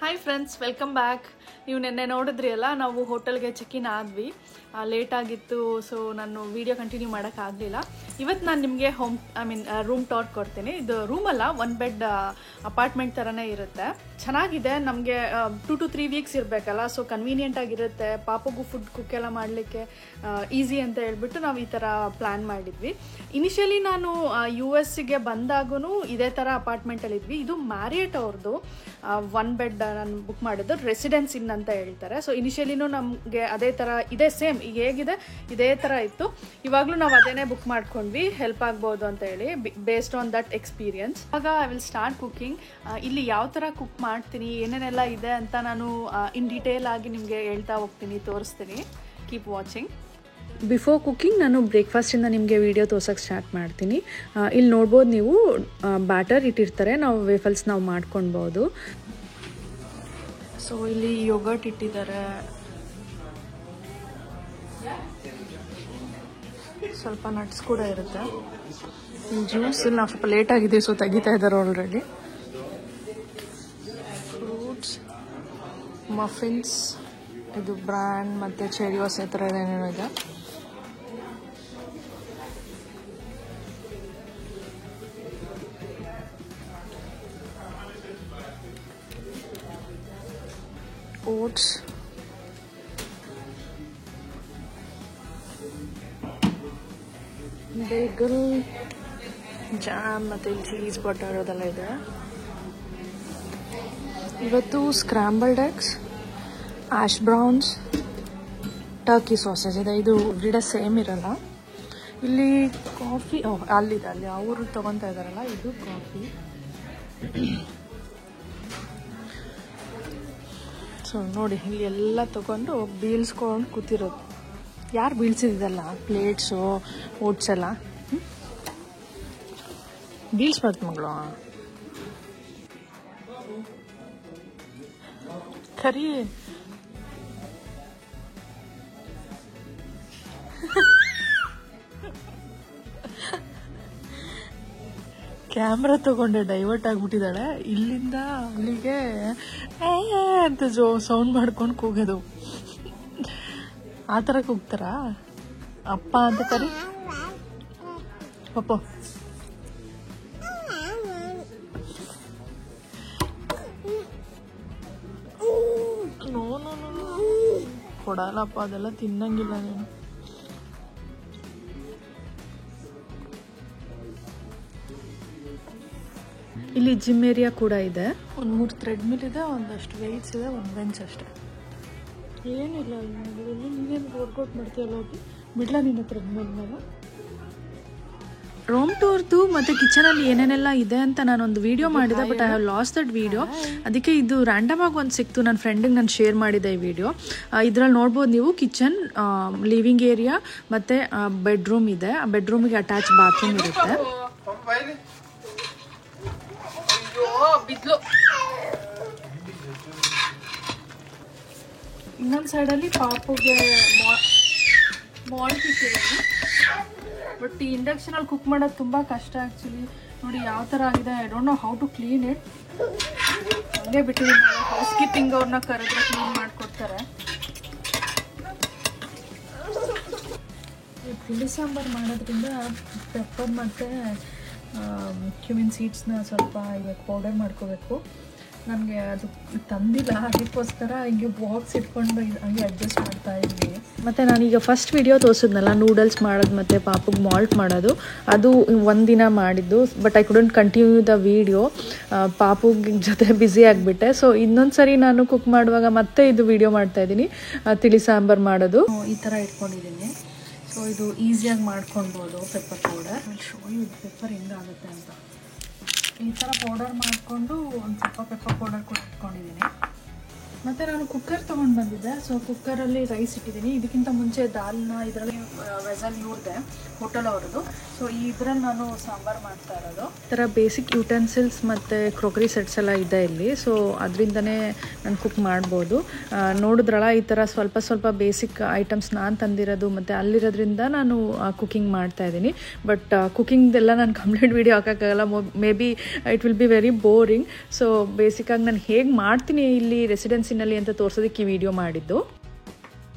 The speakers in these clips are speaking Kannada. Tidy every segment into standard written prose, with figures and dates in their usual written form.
Hi friends, welcome back. ನೀವು ನೆನ್ನೆ ನೋಡಿದ್ರಿ ಅಲ್ಲ, ನಾವು ಹೋಟೆಲ್ಗೆ ಚೆಕ್-ಇನ್ ಆದ್ವಿ. ಲೇಟ್ ಆಗಿತ್ತು, ಸೊ ನಾನು ವಿಡಿಯೋ ಕಂಟಿನ್ಯೂ ಮಾಡೋಕ್ಕಾಗಲಿಲ್ಲ. ಇವತ್ತು ನಾನು ನಿಮಗೆ ರೂಮ್ ಟೂರ್ ಕೊಡ್ತೀನಿ. ಇದು ರೂಮ್ ಅಲ್ಲ, 1 ಬೆಡ್ ಅಪಾರ್ಟ್ಮೆಂಟ್ ಥರನೇ ಇರುತ್ತೆ. ಚೆನ್ನಾಗಿದೆ. ನಮಗೆ 2 to 3 ವೀಕ್ಸ್ ಇರಬೇಕಲ್ಲ, ಸೊ ಕನ್ವೀನಿಯೆಂಟ್ ಆಗಿರುತ್ತೆ. ಪಾಪಗೂ ಫುಡ್ ಕುಕ್ ಎಲ್ಲ ಮಾಡಲಿಕ್ಕೆ ಈಸಿ ಅಂತ ಹೇಳ್ಬಿಟ್ಟು ನಾವು ಈ ಥರ ಪ್ಲ್ಯಾನ್ ಮಾಡಿದ್ವಿ. ಇನಿಷಿಯಲಿ ನಾನು US-ಗೆ ಬಂದಾಗೂ ಇದೇ ಥರ ಅಪಾರ್ಟ್ಮೆಂಟಲ್ಲಿದ್ವಿ. ಇದು ಮ್ಯಾರಿಯಟ್ ಅವ್ರದ್ದು 1 ಬೆಡ್ ನಾನು ಬುಕ್ ಮಾಡಿದ್ದು. ರೆಸಿಡೆನ್ಸ್ ಇನ್ ಅಂತ ಹೇಳ್ತಾರೆ. ಸೊ ಇನಿಷಿಯಲಿನೂ ನಮಗೆ ಅದೇ ಥರ ಇದೆ, ಸೇಮ್ ಈಗ ಹೇಗಿದೆ ಇದೇ ಥರ ಇತ್ತು. ಇವಾಗಲೂ ನಾವು ಅದೇನೇ ಬುಕ್ ಮಾಡ್ಕೊಂಡ್ವಿ, ಹೆಲ್ಪ್ ಆಗ್ಬೋದು ಅಂತ ಹೇಳಿ, ಬೇಸ್ಡ್ ಆನ್ ದಟ್ ಎಕ್ಸ್ಪೀರಿಯನ್ಸ್. ಆಗ ಐ ವಿಲ್ ಸ್ಟಾರ್ಟ್ ಕುಕಿಂಗ್. ಇಲ್ಲಿ ಯಾವ ಥರ ಕುಕ್ ಮಾಡ್ತೀನಿ, ಏನೇನೆಲ್ಲ ಇದೆ ಅಂತ ನಾನು ಇನ್ ಡೀಟೇಲ್ ಆಗಿ ನಿಮಗೆ ಹೇಳ್ತಾ ಹೋಗ್ತೀನಿ, ತೋರಿಸ್ತೀನಿ. Keep watching. ಬಿಫೋರ್ ಕುಕ್ಕಿಂಗ್ ನಾನು ಬ್ರೇಕ್ಫಾಸ್ಟಿಂದ ನಿಮಗೆ ವಿಡಿಯೋ ತೋರ್ಸೋಕ್ಕೆ ಸ್ಟಾರ್ಟ್ ಮಾಡ್ತೀನಿ. ಇಲ್ಲಿ ನೋಡ್ಬೋದು ನೀವು, ಬ್ಯಾಟರ್ ಇಟ್ಟಿರ್ತಾರೆ, ನಾವು ವೇಫಲ್ಸ್ ನಾವು ಮಾಡ್ಕೊಳ್ಬೋದು. ಸೊ ಇಲ್ಲಿ ಯೋಗರ್ಟ್ ಇಟ್ಟಿದ್ದಾರೆ, ಸ್ವಲ್ಪ ನಟ್ಸ್ ಕೂಡ ಇರುತ್ತೆ. ಜ್ಯೂಸ್ ಇಲ್ಲಿ ನಾವು ಸ್ವಲ್ಪ ಲೇಟ್ ಆಗಿದೆ, ಸೊ ತೆಗಿತಾ ಇದ್ದಾರೆ ಆಲ್ರೆಡಿ. ಫ್ರೂಟ್ಸ್, ಮಫಿನ್ಸ್, ಇದು ಬ್ರ್ಯಾಂಡ್ ಮತ್ತು ಚೆರಿಯೋಸ್ ಈ ಥರ ಏನೇನೋ ಇದೆ. ಓಟ್ಸ್, ಬೇಗಲ್, ಜಾಮ್ ಮತ್ತು ಚೀಸ್ ಬಟರ್ ಅದೆಲ್ಲ ಇದೆ. ಇವತ್ತು ಸ್ಕ್ರಾಂಬಲ್ಡ್ ಎಗ್ಸ್, ಆಶ್ ಬ್ರೌನ್ಸ್, ಟರ್ಕಿ ಸಾಸೇಜ್ ಇದೆ. ಇದು ಎವ್ರಿಡೇ ಸೇಮ್ ಇರಲ್ಲ. ಇಲ್ಲಿ ಕಾಫಿ ಅಲ್ಲಿದೆ, ಅಲ್ಲಿ ಅವರು ತೊಗೊತಾ ಇದ್ದಾರಲ್ಲ, ಇದು ಕಾಫಿ. ಸೊ ನೋಡಿ, ಇಲ್ಲಿ ಎಲ್ಲ ತೊಗೊಂಡು ಬೀಳ್ಸ್ಕೊಂಡು ಕೂತಿರೋದು. ಯಾರು ಬೀಳ್ಸಿದ್ದಲ್ಲ ಪ್ಲೇಟ್ಸು, ಓಟ್ಸ್ ಎಲ್ಲ ಬೀಳ್ಸ್ಬಾರ್ದು ಮಗಳು. ಕರಿ ಕ್ಯಾಮ್ರಾ ತಗೊಂಡೆ ಡೈವರ್ಟ್ ಆಗಿಬಿಟ್ಟಿದ್ದಾಳೆ. ಇಲ್ಲಿಂದ ಅಲ್ಲಿಗೆ ಅಂತ ಸೌಂಡ್ ಮಾಡ್ಕೊಂಡು ಕೂಗೋದು. ಆ ಥರ ಕೂಗ್ತಾರ ಅಪ್ಪ ಅಂತ ಕರಿ. ಪಪ್ಪ ನೋ ನೋ ನೋ ಕೊಡಲ್ಲಪ್ಪ, ಅದೆಲ್ಲ ತಿನ್ನಂಗಿಲ್ಲ ನೀನು. ಇಲ್ಲಿ ಜಿಮ್ ಏರಿಯಾ ಕೂಡ ಇದೆ. 3 ಥ್ರೆಡ್ ಮಿಲ್ ಇದೆ, ಒಂದಷ್ಟು ವೆಯ್ಟ್ಸ್ ಇದೆ, ಒಂದು ಬೆಂಚ್ ಅಷ್ಟೇ. ಏನಿಲ್ಲ, ನೀನೇನು ವರ್ಕೌಟ್ ಮಾಡ್ತೀಯಲ್ಲ, ಹೋಗಿ ಬಿಡ್ಲಾ ನೀನು ಥ್ರೆಡ್ ಮಿಲ್ ಮೇಲೆ. ರೂಮ್ ಟೂರ್ದು ಮತ್ತು ಕಿಚನಲ್ಲಿ ಏನೇನೆಲ್ಲ ಇದೆ ಅಂತ ನಾನೊಂದು ವಿಡಿಯೋ ಮಾಡಿದೆ, but I have lost that video. ಅದಕ್ಕೆ ಇದು ರ್ಯಾಂಡಮ್ ಆಗಿ ಒಂದು ಸಿಕ್ತು, ನನ್ನ ಫ್ರೆಂಡಿಗೆ ನಾನು ಶೇರ್ ಮಾಡಿದೆ ಈ ವಿಡಿಯೋ. ಇದರಲ್ಲಿ ನೋಡ್ಬೋದು ನೀವು, ಕಿಚನ್, ಲಿವಿಂಗ್ ಏರಿಯಾ ಮತ್ತು ಬೆಡ್ರೂಮ್ ಇದೆ. ಆ ಬೆಡ್ರೂಮಿಗೆ ಅಟ್ಯಾಚ್ ಬಾತ್ರೂಮ್ ಇರುತ್ತೆ. ಇನ್ನೊಂದು ಸೈಡಲ್ಲಿ ಪಾಪುಗೆ ಮಾಲ್ಟ್ ಇಟ್ಟಿದ್ದೀನಿ. ಬಟ್ ಈ ಇಂಡಕ್ಷನಲ್ಲಿ ಕುಕ್ ಮಾಡೋದು ತುಂಬ ಕಷ್ಟ ಆ್ಯಕ್ಚುಲಿ. ನೋಡಿ ಯಾವ ಥರ ಆಗಿದೆ. I don't know how to clean it. ಹಂಗೆ ಬಿಟ್ಟಿದ್ದೀನಿ. ಹೌಸ್ ಕೀಪಿಂಗ್ ಅವ್ರನ್ನ ಕರೆದ್ರೆ ಕ್ಲೀನ್ ಮಾಡಿಕೊಡ್ತಾರೆ. ತಿಳಿ ಸಾಂಬಾರು ಮಾಡೋದ್ರಿಂದ ಪೆಪ್ಪರ್ ಮತ್ತು ಕ್ಯೂಮಿನ್ ಸೀಡ್ಸ್ನ ಸ್ವಲ್ಪ ಇವಾಗ ಪೌಡರ್ ಮಾಡ್ಕೋಬೇಕು. ನನಗೆ ಅದು ತಂದಿಲ್ಲ, ಅದಕ್ಕೋಸ್ಕರ ಹಿಂಗೆ ಬಾಕ್ಸ್ ಇಟ್ಕೊಂಡು ಹಂಗೆ ಅಡ್ಜಸ್ಟ್ ಮಾಡ್ತಾ ಇದ್ವಿ. ಮತ್ತು ನಾನೀಗ ಫಸ್ಟ್ ವಿಡಿಯೋ ತೋರಿಸಿದ್ನಲ್ಲ, ನೂಡಲ್ಸ್ ಮಾಡೋದು ಮತ್ತು ಪಾಪುಗೆ ಮಾಲ್ಟ್ ಮಾಡೋದು, ಅದು ಒಂದಿನ ಮಾಡಿದ್ದು. But I couldn't continue the video, ಪಾಪುಗೆ ಜೊತೆ ಬ್ಯುಸಿ ಆಗಿಬಿಟ್ಟೆ. ಸೊ ಇನ್ನೊಂದು ಸರಿ ನಾನು ಕುಕ್ ಮಾಡುವಾಗ ಮತ್ತೆ ಇದು ವಿಡಿಯೋ ಮಾಡ್ತಾಯಿದ್ದೀನಿ, ತಿಳಿ ಸಾಂಬಾರು ಮಾಡೋದು. ಈ ಥರ ಇಟ್ಕೊಂಡಿದ್ದೀನಿ. ಸೊ ಇದು ಈಸಿಯಾಗಿ ಮಾಡ್ಕೊಳ್ಬೋದು. ಪೆಪ್ಪರ್ ಪೌಡರ್ ಶೋ ಇದು ಪೆಪ್ಪರ್ ಹೆಂಗಾಗುತ್ತೆ ಅಂತ. ಈ ಥರ ಪೌಡರ್ ಮಾಡಿಕೊಂಡು ಒಂದು ಸ್ವಲ್ಪ ಪೆಪ್ಪರ್ ಪೌಡರ್ ಕೂಡ ಇಟ್ಕೊಂಡಿದ್ದೀನಿ. ಮತ್ತು ನಾನು ಕುಕ್ಕರ್ ತೊಗೊಂಡು ಬಂದಿದ್ದೆ. ಸೊ ಕುಕ್ಕರಲ್ಲಿ ರೈಸ್ ಇಟ್ಟಿದ್ದೀನಿ. ಇದಕ್ಕಿಂತ ಮುಂಚೆ ದಾಲ್ನ ಇದರಲ್ಲಿ ವೆಸಲ್ ಇವ್ರದ್ದೆ ಹೋಟೆಲ್ ಅವ್ರದ್ದು. ಸೊ ಇದ್ರಲ್ಲಿ ನಾನು ಸಾಂಬಾರು ಮಾಡ್ತಾ ಇರೋದು. ಈ ಥರ ಬೇಸಿಕ್ ಯುಟೆನ್ಸಿಲ್ಸ್ ಮತ್ತು ಕ್ರೋಕರಿ ಸೆಟ್ಸ್ ಎಲ್ಲ ಇದೆ ಇಲ್ಲಿ. ಸೊ ಅದರಿಂದನೇ ನಾನು ಕುಕ್ ಮಾಡ್ಬೋದು. ನೋಡಿದ್ರಲ್ಲ, ಈ ಥರ ಸ್ವಲ್ಪ ಸ್ವಲ್ಪ ಬೇಸಿಕ್ ಐಟಮ್ಸ್ ನಾನು ತಂದಿರೋದು ಮತ್ತು ಅಲ್ಲಿರೋದ್ರಿಂದ ನಾನು ಕುಕಿಂಗ್ ಮಾಡ್ತಾಯಿದ್ದೀನಿ. ಬಟ್ ಕುಕಿಂಗ್ದೆಲ್ಲ ನಾನು ಕಂಪ್ಲೀಟ್ ವೀಡಿಯೋ ಹಾಕೋಕ್ಕಾಗಲ್ಲ. Maybe it will be very boring. So ಬೇಸಿಕ್ಕಾಗಿ ನಾನು ಹೇಗೆ ಮಾಡ್ತೀನಿ ಇಲ್ಲಿ ರೆಸಿಡೆನ್ಸಿನಲ್ಲಿ ಅಂತ ತೋರಿಸೋದಕ್ಕೆ ಈ ವಿಡಿಯೋ ಮಾಡಿದ್ದು.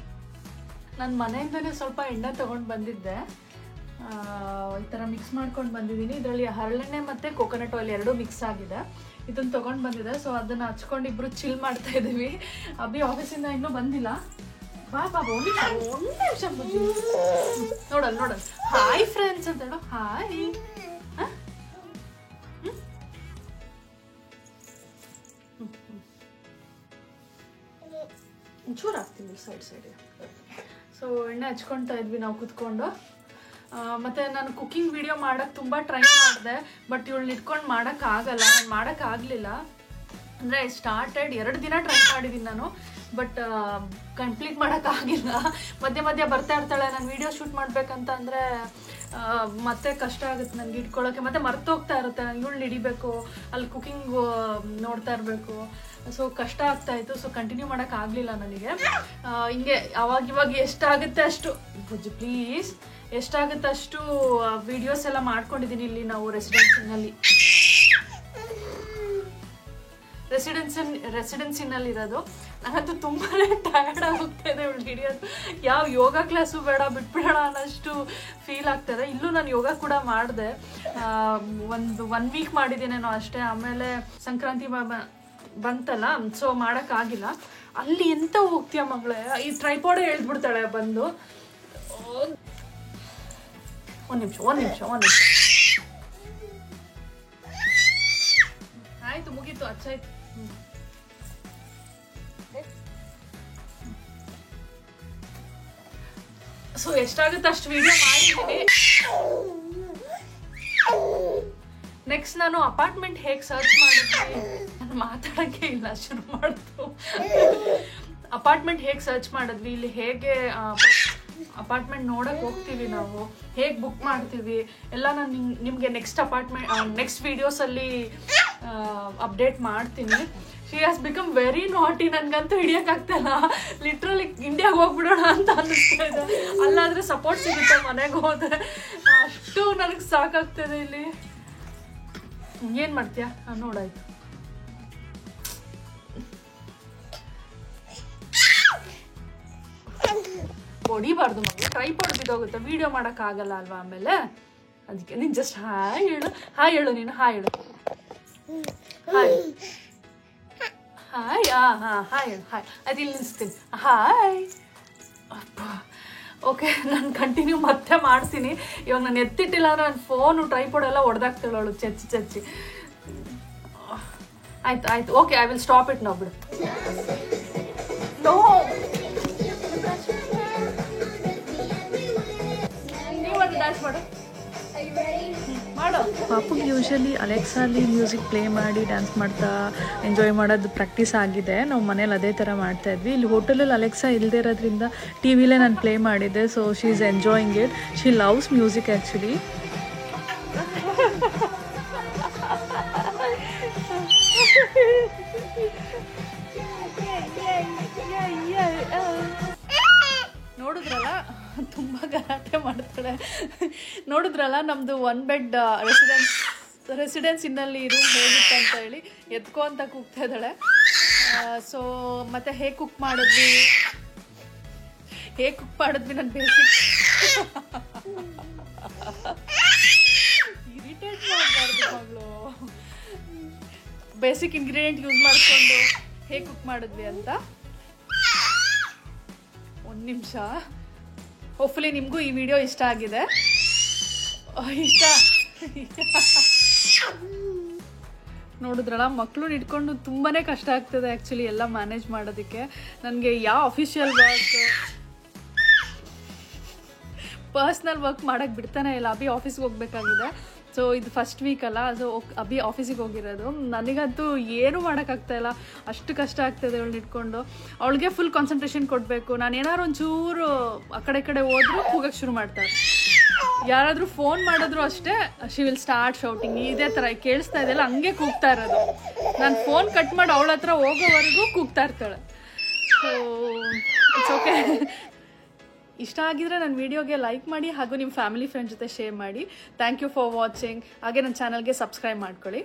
ನಾನು ಮನೆಯಿಂದನೇ ಸ್ವಲ್ಪ ಎಣ್ಣೆ ತೊಗೊಂಡು ಬಂದಿದ್ದೆ. ಈ ಥರ ಮಿಕ್ಸ್ ಮಾಡ್ಕೊಂಡು ಬಂದಿದ್ದೀನಿ. ಇದರಲ್ಲಿ ಹರಳೆಣ್ಣೆ ಮತ್ತು ಕೋಕೋನಟ್ ಆಯಿಲ್ ಎರಡೂ ಮಿಕ್ಸ್ ಆಗಿದೆ. ಇದನ್ನು ತೊಗೊಂಡು ಬಂದಿದ್ದೆ. ಸೊ ಅದನ್ನು ಹಚ್ಕೊಂಡು ಇಬ್ಬರು ಚಿಲ್ ಮಾಡ್ತಾ ಇದ್ದೀವಿ. ಅಭಿ ಆಫೀಸಿಂದ ಇನ್ನೂ ಬಂದಿಲ್ಲ. ಬಾ ಬಾಬಾ ಒಂದು ನಿಮಿಷ ನೋಡಲ್ ಹಾಯ್ ಫ್ರೆಂಡ್ಸ್ ಅಂತ ಹೇಳೋ. ಹಾಯ್. ಚೂರು ಹಾಕ್ತೀನಿ ಸೈಡ್ಗೆ. ಸೊ ಎಣ್ಣೆ ಹಚ್ಕೊಳ್ತಾ ಇದ್ವಿ ನಾವು ಕುತ್ಕೊಂಡು. ಮತ್ತು ನಾನು ಕುಕ್ಕಿಂಗ್ ವಿಡಿಯೋ ಮಾಡೋಕ್ಕೆ ತುಂಬ ಟ್ರೈ ಮಾಡಿದೆ. ಬಟ್ ಇವಳನ್ನ ಇಟ್ಕೊಂಡು ಮಾಡೋಕ್ಕಾಗಲ್ಲ. ನಾನು ಮಾಡೋಕ್ಕಾಗಲಿಲ್ಲ. ಅಂದರೆ ಸ್ಟಾರ್ಟೆಡ್ 2 ದಿನ ಟ್ರೈ ಮಾಡಿದ್ದೀನಿ ನಾನು. ಬಟ್ ಕಂಪ್ಲೀಟ್ ಮಾಡೋಕ್ಕಾಗಿಲ್ಲ. ಮಧ್ಯೆ ಮಧ್ಯೆ ಬರ್ತಾ ಇರ್ತಾಳೆ. ನಾನು ವೀಡಿಯೋ ಶೂಟ್ ಮಾಡಬೇಕಂತ ಅಂದರೆ ಮತ್ತೆ ಕಷ್ಟ ಆಗುತ್ತೆ ನನಗೆ ಇಟ್ಕೊಳ್ಳೋಕ್ಕೆ. ಮತ್ತು ಮರ್ತೋಗ್ತಾ ಇರುತ್ತೆ. ನಾನು ಇವಳು ಹಿಡಿಬೇಕು, ಅಲ್ಲಿ ಕುಕ್ಕಿಂಗ್ ನೋಡ್ತಾ ಇರಬೇಕು. ಸೊ ಕಷ್ಟ ಆಗ್ತಾಯಿತ್ತು. ಸೊ ಕಂಟಿನ್ಯೂ ಮಾಡೋಕ್ಕಾಗಲಿಲ್ಲ ನನಗೆ. ಹಿಂಗೆ ಅವಾಗಿವಾಗ ಎಷ್ಟಾಗುತ್ತೆ ಅಷ್ಟು ಬುಜ್ಜು ಪ್ಲೀಸ್ ಎಷ್ಟಾಗುತ್ತೆ ಅಷ್ಟು ವೀಡಿಯೋಸ್ ಎಲ್ಲ ಮಾಡ್ಕೊಂಡಿದ್ದೀನಿ ಇಲ್ಲಿ ನಾವು ರೆಸಿಡೆನ್ಸಿನಲ್ಲಿರೋದು. ನನಗಂತೂ ತುಂಬಾ ಟಯರ್ಡ್ ಆಗೋಗ್ತಾಯಿದೆ ಇವಳು ಹಿಡಿಯೋದು. ಯಾವ ಯೋಗ ಕ್ಲಾಸು ಬೇಡ, ಬಿಟ್ಬಿಡೋಣ ಅನ್ನೋಷ್ಟು ಫೀಲ್ ಆಗ್ತಾಯಿದೆ. ಇಲ್ಲೂ ನಾನು ಯೋಗ ಕೂಡ ಮಾಡಿದೆ. ಒಂದು 1 ವೀಕ್ ಮಾಡಿದ್ದೀನೇನೋ ಅಷ್ಟೇ. ಆಮೇಲೆ ಸಂಕ್ರಾಂತಿ ಬಂತಲ್ಲ, ಸೊ ಮಾಡೋಕ್ಕಾಗಿಲ್ಲ. ಅಲ್ಲಿ ಎಂತ ಹೋಗ್ತೀಯ ಮಗಳೇ, ಈ ಟ್ರೈಪಾಡೇ ಹೇಳ್ಬಿಡ್ತಾಳೆ ಬಂದು. ಒಂದು ನಿಮಿಷ ಆಯ್ತು, ಮುಗೀತು, ಹಚ್ಚಾಯ್ತು. ಸೊ ಎಷ್ಟಾಗುತ್ತೆ ಅಷ್ಟು ವಿಡಿಯೋ ಮಾಡಿದ್ದೀನಿ. ನೆಕ್ಸ್ಟ್ ನಾನು ಅಪಾರ್ಟ್ಮೆಂಟ್ ಹೇಗೆ ಸರ್ಚ್ ಮಾಡಿದ್ವಿ, ನಾನು ಮಾತಾಡೋಕ್ಕೆ ಇಲ್ಲ, ಶುರು ಮಾಡ್ತು. ಅಪಾರ್ಟ್ಮೆಂಟ್ ಹೇಗೆ ಸರ್ಚ್ ಮಾಡಿದ್ವಿ, ಇಲ್ಲಿ ಹೇಗೆ ಅಪಾರ್ಟ್ಮೆಂಟ್ ನೋಡಕ್ಕೆ ಹೋಗ್ತೀವಿ, ನಾವು ಹೇಗೆ ಬುಕ್ ಮಾಡ್ತೀವಿ ಎಲ್ಲ ನಾನು ನಿಮಗೆ ನೆಕ್ಸ್ಟ್ ವೀಡಿಯೋಸಲ್ಲಿ ಅಪ್ಡೇಟ್ ಮಾಡ್ತೀನಿ. ಶಿ ಹ್ಯಾಸ್ ಬಿಕಮ್ ವೆರಿ ನಾಟಿ. ನನಗಂತೂ ಹಿಡಿಯೋಕ್ಕಾಗ್ತಾಯಿಲ್ಲ. ಲಿಟ್ರಲಿ ಇಂಡಿಯಾಗೆ ಹೋಗ್ಬಿಡೋಣ ಅಂತ ಅನ್ನಿಸ್ತಾ ಇದೆ. ಅಲ್ಲಾದರೆ ಸಪೋರ್ಟ್ ಸಿಗುತ್ತೆ ಮನೆಗೆ ಹೋದರೆ. ಅಷ್ಟು ನನಗೆ ಸಾಕಾಗ್ತದೆ ಇಲ್ಲಿ. ಏನು ಮಾಡ್ತೀಯಾ? ನೋಡಾಯ್ತು. ಹೊಡಿಬಾರ್ದು ಮಗು, ಟ್ರೈಪಾಡ್ ಬಿದ್ದೋಗುತ್ತೆ, ವಿಡಿಯೋ ಮಾಡೋಕ್ಕಾಗಲ್ಲ ಅಲ್ವಾ ಆಮೇಲೆ. ಅದಕ್ಕೆ ನೀನು ಜಸ್ಟ್ ಹಾಯ್ ಹೇಳು ನೀನು ಹಾಯ್ ಹೇಳು. ಹಾಯ್ ಹಾಯ್ ಹಾಯ್ ಹೇಳು. ಹಾಯ್ ಅದು ಇಲ್ಲಿ ನಿಲ್ಲಿಸ್ತೀನಿ. ಹಾಯ್. ಅಪ್ಪ ಓಕೆ, ನಾನು ಕಂಟಿನ್ಯೂ ಮತ್ತೆ ಮಾಡ್ತೀನಿ. ಇವಾಗ ನಾನು ಎತ್ತಿಟ್ಟಿಲ್ಲ ಅಂದರೆ ನನ್ನ ಫೋನು ಟ್ರೈಪಾಡ್ ಎಲ್ಲ ಹೊಡೆದಾಗ್ತಾಳವಳು ಚಚ್ಚಿ. ಆಯ್ತು okay, I will stop it ನಾವು. ಬಿಡು. ನೋ, ಡ್ಯಾನ್ಸ್ ಮಾಡು. ಪಾಪುಗೆ ಯೂಶಲಿ ಅಲೆಕ್ಸಾಲಿ ಮ್ಯೂಸಿಕ್ ಪ್ಲೇ ಮಾಡಿ ಡ್ಯಾನ್ಸ್ ಮಾಡ್ತಾ ಎಂಜಾಯ್ ಮಾಡೋದು ಪ್ರಾಕ್ಟೀಸ್ ಆಗಿದೆ. ನಾವು ಮನೇಲಿ ಅದೇ ಥರ ಮಾಡ್ತಾಯಿದ್ವಿ. ಇಲ್ಲಿ ಹೋಟೆಲಲ್ಲಿ ಅಲೆಕ್ಸಾ ಇಲ್ಲದೆ ಇರೋದ್ರಿಂದ ಟಿ ವಿಲೇ ನಾನು ಪ್ಲೇ ಮಾಡಿದ್ದೆ. So she is enjoying it. She loves music actually. ನೋಡಿದ್ರಲ್ಲ, ತುಂಬ ಗಲಾಟೆ ಮಾಡ್ತಾಳೆ. ನೋಡಿದ್ರಲ್ಲ ನಮ್ಮದು 1 ಬೆಡ್ ರೆಸಿಡೆನ್ಸಿನಲ್ಲಿ ರೂಮ್ ಹೇಗಿತ್ತು ಅಂತ ಹೇಳಿ ಎತ್ಕೊ ಅಂತ ಕೂಗ್ತಾ ಇದ್ದಾಳೆ. ಸೊ ಮತ್ತು ಹೇಗೆ ಕುಕ್ ಮಾಡಿದ್ವಿ ನಾನು ಬೇಸಿಕ್ ಇರಿಟೇಟ್ ಮಾಡಬಾರ್ದು ಮಗಳು. ಬೇಸಿಕ್ ಇಂಗ್ರೀಡಿಯೆಂಟ್ ಯೂಸ್ ಮಾಡಿಕೊಂಡು ಹೇಗೆ ಕುಕ್ ಮಾಡಿದ್ವಿ ಅಂತ. 1 ನಿಮಿಷ. ಹೋಪ್ಫುಲಿ ನಿಮಗೂ ಈ ವಿಡಿಯೋ ಇಷ್ಟ ಆಗಿದೆ. ನೋಡಿದ್ರಲ್ಲ, ಮಕ್ಕಳು ಇಟ್ಕೊಂಡು ತುಂಬಾ ಕಷ್ಟ ಆಗ್ತದೆ ಆ್ಯಕ್ಚುಲಿ ಎಲ್ಲ ಮ್ಯಾನೇಜ್ ಮಾಡೋದಕ್ಕೆ. ನನಗೆ ಯಾವ ಅಫಿಷಿಯಲ್ ವರ್ಕ್, ಪರ್ಸ್ನಲ್ ವರ್ಕ್ ಮಾಡೋಕ್ಕೆ ಬಿಡ್ತಾನೆ ಇಲ್ಲ. ಅಭಿ ಆಫೀಸ್ಗೆ ಹೋಗ್ಬೇಕಾಗಿದೆ. ಸೊ ಇದು ಫಸ್ಟ್ ವೀಕ್ ಅಲ್ಲ, ಸೊ ಅಭಿ ಆಫೀಸಿಗೆ ಹೋಗಿರೋದು. ನನಗಂತೂ ಏನೂ ಮಾಡೋಕ್ಕಾಗ್ತಾಯಿಲ್ಲ, ಅಷ್ಟು ಕಷ್ಟ ಆಗ್ತದೆ ಅವಳನ್ನ ಇಟ್ಕೊಂಡು. ಅವಳಿಗೆ ಫುಲ್ ಕಾನ್ಸಂಟ್ರೇಷನ್ ಕೊಡಬೇಕು. ನಾನು ಏನಾದ್ರು ಒಂಚೂರು ಆ ಕಡೆ ಹೋದ್ರೂ ಕೂಗಕ್ಕೆ ಶುರು ಮಾಡ್ತಾಳೆ. ಯಾರಾದರೂ ಫೋನ್ ಮಾಡಿದ್ರು ಅಷ್ಟೇ, ಶಿ ವಿಲ್ ಸ್ಟಾರ್ಟ್ ಶೌಟಿಂಗ್. ಇದೇ ಥರ ಕೇಳಿಸ್ತಾ ಇದೆಯಲ್ಲ, ಹಂಗೆ ಕೂಗ್ತಾ ಇರೋದು. ನಾನು ಫೋನ್ ಕಟ್ ಮಾಡಿ ಅವಳ ಹತ್ರ ಹೋಗೋವರೆಗೂ ಕೂಗ್ತಾ ಇರ್ತಾಳೆ. So it's okay. ಇಷ್ಟ ಆಗಿದ್ರೆ ನನ್ನ ವಿಡಿಯೋಗೆ ಲೈಕ್ ಮಾಡಿ, ಹಾಗೂ ನಿಮ್ಮ ಫ್ಯಾಮಿಲಿ ಫ್ರೆಂಡ್ ಜೊತೆ ಶೇರ್ ಮಾಡಿ. Thank you for watching. ಹಾಗೆ ನನ್ನ ಚಾನಲ್ಗೆ ಸಬ್ಸ್ಕ್ರೈಬ್ ಮಾಡ್ಕೊಳ್ಳಿ.